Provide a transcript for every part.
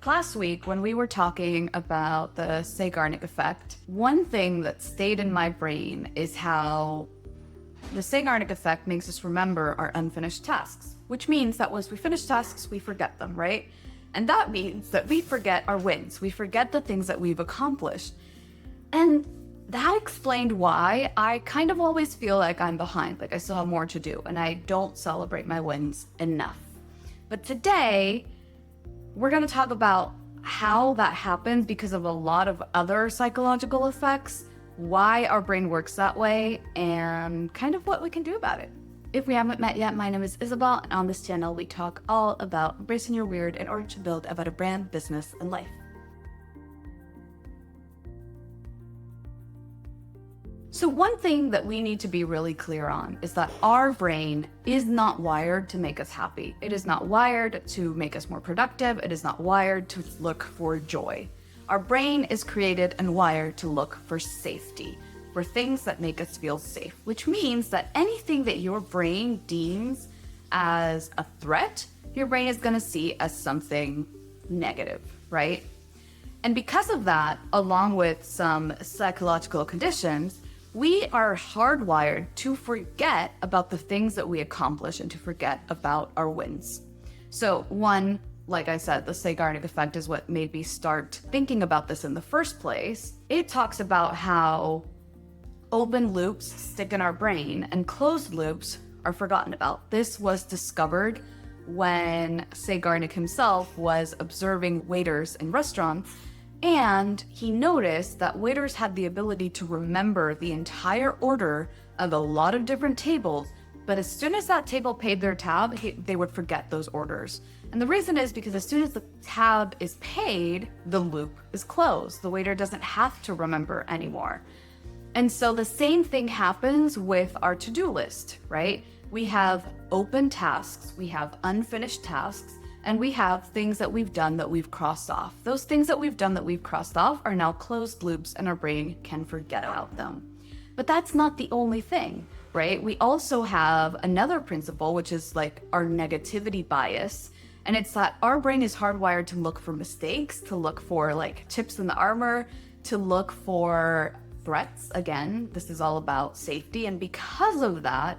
Last week, when we were talking about the Zeigarnik effect, one thing that stayed in my brain is how the Zeigarnik effect makes us remember our unfinished tasks, which means that once we finish tasks, we forget them, right? And that means that we forget our wins. We forget the things that we've accomplished. And that explained why I kind of always feel like I'm behind, like I still have more to do, and I don't celebrate my wins enough. But today, we're going to talk about how that happens because of a lot of other psychological effects, why our brain works that way, and kind of what we can do about it. If we haven't met yet, my name is Isabel, and on this channel, we talk all about embracing your weird in order to build a better brand, business, and life. So one thing that we need to be really clear on is that our brain is not wired to make us happy. It is not wired to make us more productive. It is not wired to look for joy. Our brain is created and wired to look for safety, for things that make us feel safe, which means that anything that your brain deems as a threat, your brain is going to see as something negative, right? And because of that, along with some psychological conditions, we are hardwired to forget about the things that we accomplish and to forget about our wins. So one, like I said, the Zeigarnik effect is what made me start thinking about this in the first place. It talks about how open loops stick in our brain and closed loops are forgotten about. This was discovered when Zeigarnik himself was observing waiters in restaurants, and he noticed that waiters had the ability to remember the entire order of a lot of different tables, but as soon as that table paid their tab, they would forget those orders. And the reason is because as soon as the tab is paid, the loop is closed. The waiter doesn't have to remember anymore. And so the same thing happens with our to-do list, right? We have open tasks, we have unfinished tasks, and we have things that we've done that we've crossed off. Those things that we've done that we've crossed off are now closed loops and our brain can forget about them. But that's not the only thing, right? We also have another principle, which is like our negativity bias. And it's that our brain is hardwired to look for mistakes, to look for like chips in the armor, to look for threats. Again, this is all about safety. And because of that,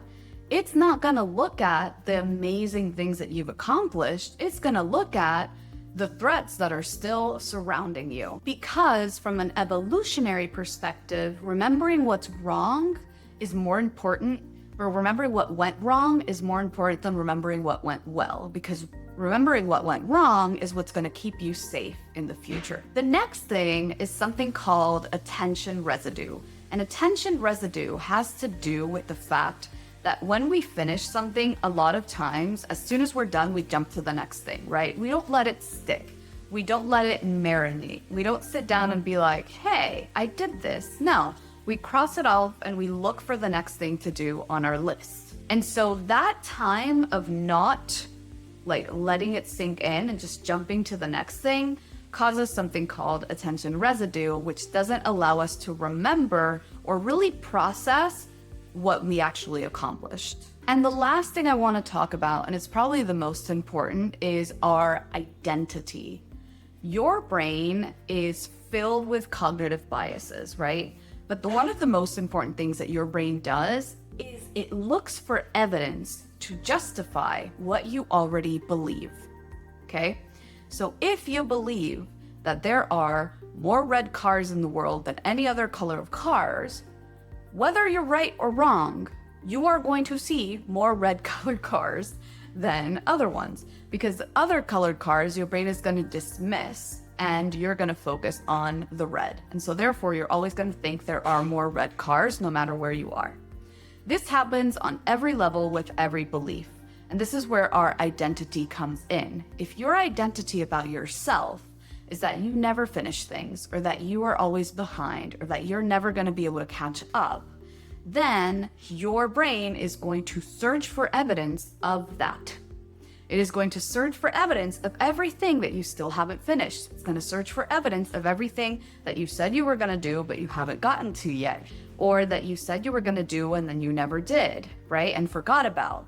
it's not going to look at the amazing things that you've accomplished. It's going to look at the threats that are still surrounding you. Because from an evolutionary perspective, remembering what's wrong is more important, or remembering what went wrong is more important than remembering what went well, because remembering what went wrong is what's going to keep you safe in the future. The next thing is something called attention residue. And attention residue has to do with the fact that when we finish something, a lot of times, as soon as we're done, we jump to the next thing, right? We don't let it stick. We don't let it marinate. We don't sit down and be like, hey, I did this. No, we cross it off and we look for the next thing to do on our list. And so that time of not like letting it sink in and just jumping to the next thing causes something called attention residue, which doesn't allow us to remember or really process what we actually accomplished. And the last thing I want to talk about, and it's probably the most important, is our identity. Your brain is filled with cognitive biases, right? But one of the most important things that your brain does is it looks for evidence to justify what you already believe, okay? So if you believe that there are more red cars in the world than any other color of cars, whether you're right or wrong, you are going to see more red colored cars than other ones, because other colored cars, your brain is going to dismiss and you're going to focus on the red. And so therefore, you're always going to think there are more red cars no matter where you are. This happens on every level with every belief. And this is where our identity comes in. If your identity about yourself is that you never finish things, or that you are always behind, or that you're never going to be able to catch up, then your brain is going to search for evidence of that. It is going to search for evidence of everything that you still haven't finished. It's going to search for evidence of everything that you said you were going to do, but you haven't gotten to yet, or that you said you were going to do and then you never did, right? And forgot about.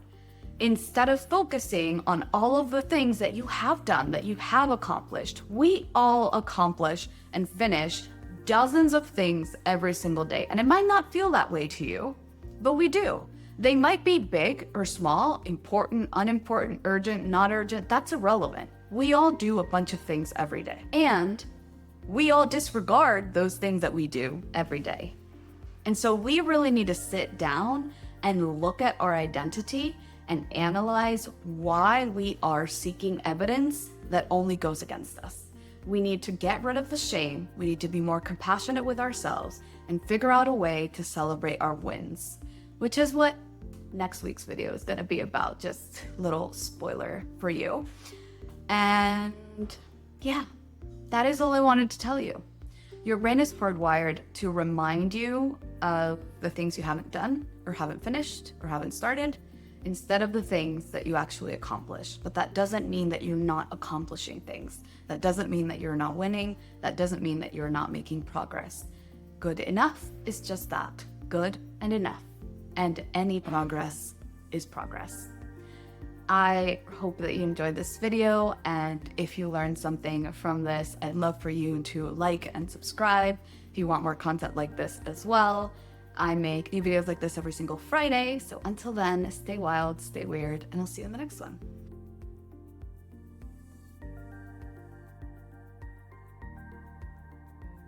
instead of focusing on all of the things that you have done, that you have accomplished. We all accomplish and finish dozens of things every single day. And it might not feel that way to you, but we do. They might be big or small, important, unimportant, urgent, not urgent. That's irrelevant. We all do a bunch of things every day. And we all disregard those things that we do every day. And so we really need to sit down and look at our identity and analyze why we are seeking evidence that only goes against us. We need to get rid of the shame. We need to be more compassionate with ourselves and figure out a way to celebrate our wins, which is what next week's video is going to be about. Just a little spoiler for you. And yeah, that is all I wanted to tell you. Your brain is hardwired to remind you of the things you haven't done or haven't finished or haven't started instead of the things that you actually accomplish. But that doesn't mean that you're not accomplishing things. That doesn't mean that you're not winning. That doesn't mean that you're not making progress. Good enough is just that, good and enough. And any progress is progress. I hope that you enjoyed this video, and if you learned something from this, I'd love for you to like and subscribe if you want more content like this as well. I make new videos like this every single Friday, so until then, stay wild, stay weird, and I'll see you in the next one.